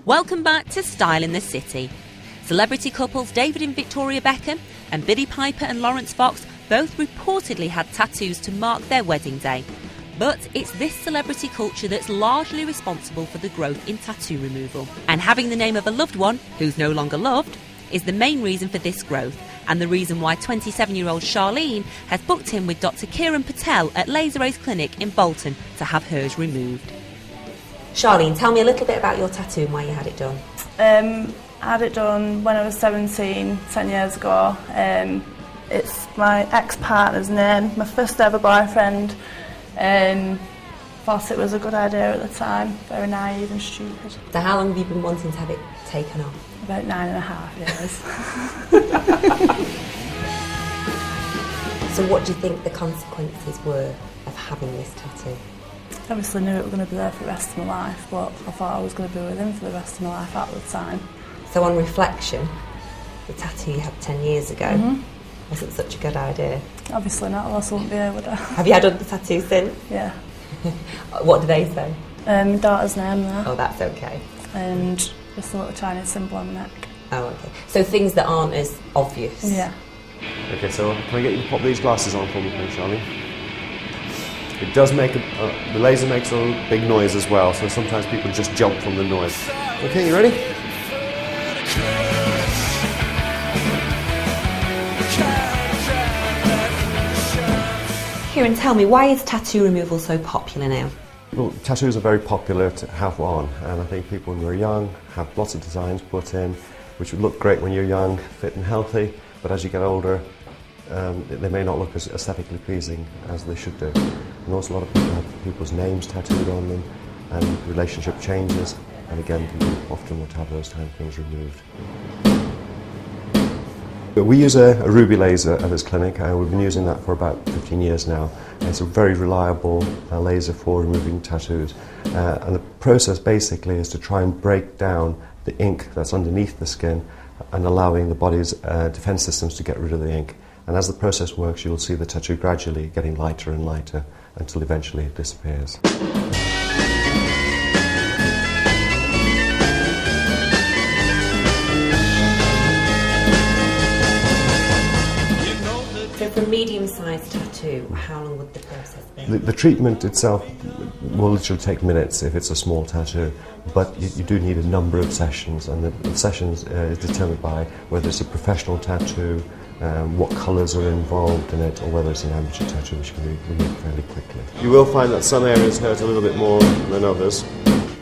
Welcome back to Style in the City. Celebrity couples David and Victoria Beckham and Billie Piper and Lawrence Fox both reportedly had tattoos to mark their wedding day. But it's this celebrity culture that's largely responsible for the growth in tattoo removal. And having the name of a loved one, who's no longer loved, is the main reason for this growth, and the reason why 27-year-old Charlene has booked in with Dr. Kiran Patel at Laser Ace Clinic in Bolton to have hers removed. Charlene, tell me a little bit about your tattoo and why you had it done. I had it done when I was 17, 10 years ago. It's my ex-partner's name, my first ever boyfriend. Thought it was a good idea at the time, very naive and stupid. So how long have you been wanting to have it taken off? About 9.5 years. So what do you think the consequences were of having this tattoo? Obviously knew it was going to be there for the rest of my life, but I thought I was going to be with him for the rest of my life at the time. So on reflection, the tattoo you had 10 years ago wasn't such a good idea? Obviously not, or else I wouldn't be here, would I? Have you had other tattoos since? Yeah. What do they say? My daughter's name there. Oh, that's okay. And just a little Chinese symbol on the neck. Oh, okay. So things that aren't as obvious? Yeah. Okay, so can I get you to pop these glasses on for me, please, Charlie? It does make the laser makes a big noise as well, so sometimes people just jump from the noise. Okay, you ready? Kiran, tell me, why is tattoo removal so popular now? Well, tattoos are very popular to have on, and I think people when you're young have lots of designs put in, which would look great when you're young, fit and healthy, but as you get older, they may not look as aesthetically pleasing as they should do. And also a lot of people have people's names tattooed on them, and relationship changes, and again, people often want to have those kind of things removed. We use a ruby laser at this clinic, and we've been using that for about 15 years now. It's a very reliable laser for removing tattoos. And the process basically is to try and break down the ink that's underneath the skin and allowing the body's defense systems to get rid of the ink. And as the process works, you'll see the tattoo gradually getting lighter and lighter until eventually it disappears. So for a medium-sized tattoo, how long would the process be? The treatment itself will literally take minutes if it's a small tattoo, but you do need a number of sessions, and the sessions is determined by whether it's a professional tattoo, what colours are involved in it, or whether it's an amateur tattoo, which can be removed fairly quickly. You will find that some areas hurt a little bit more than others.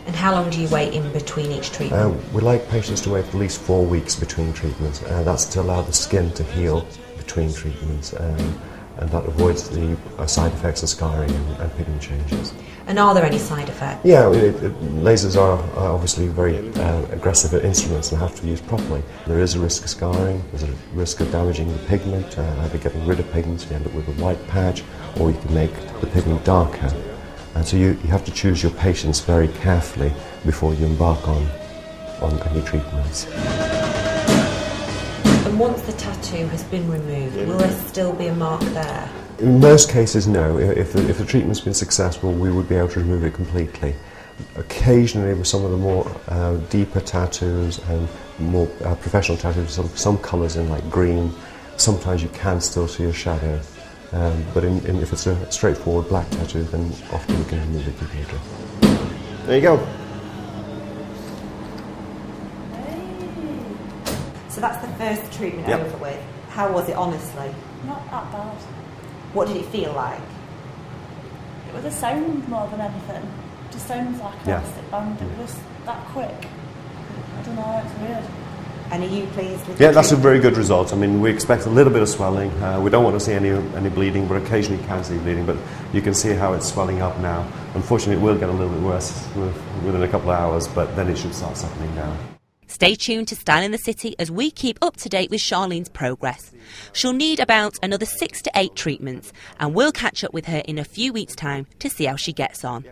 And how long do you wait in between each treatment? We like patients to wait at least 4 weeks between treatments. That's to allow the skin to heal between treatments, and that avoids the side effects of scarring and pigment changes. And are there any side effects? Yeah, lasers are obviously very aggressive instruments and have to be used properly. There is a risk of scarring, there's a risk of damaging the pigment, either getting rid of pigments, you end up with a white patch, or you can make the pigment darker. And so you have to choose your patients very carefully before you embark on any treatments. And once the tattoo has been removed, will there still be a mark there? In most cases, no. If the treatment's been successful, we would be able to remove it completely. Occasionally, with some of the more deeper tattoos and more professional tattoos, some colours in like green, sometimes you can still see a shadow. But if it's a straightforward black tattoo, then often we can remove it completely. There you go. So that's the first treatment Yep. over with. How was it, honestly? Not that bad. What did it feel like? It was a sound more than anything. It just sounds like an elastic band. It was that quick. I don't know, it's weird. And are you pleased with Yeah, the that's a treatment? very good result. I mean, we expect a little bit of swelling. We don't want to see any bleeding, but occasionally you can see bleeding. But you can see how it's swelling up now. Unfortunately, it will get a little bit worse within a couple of hours, but then it should start settling down. Stay tuned to Style in the City as we keep up to date with Charlene's progress. She'll need about another 6 to 8 treatments, and we'll catch up with her in a few weeks' time to see how she gets on.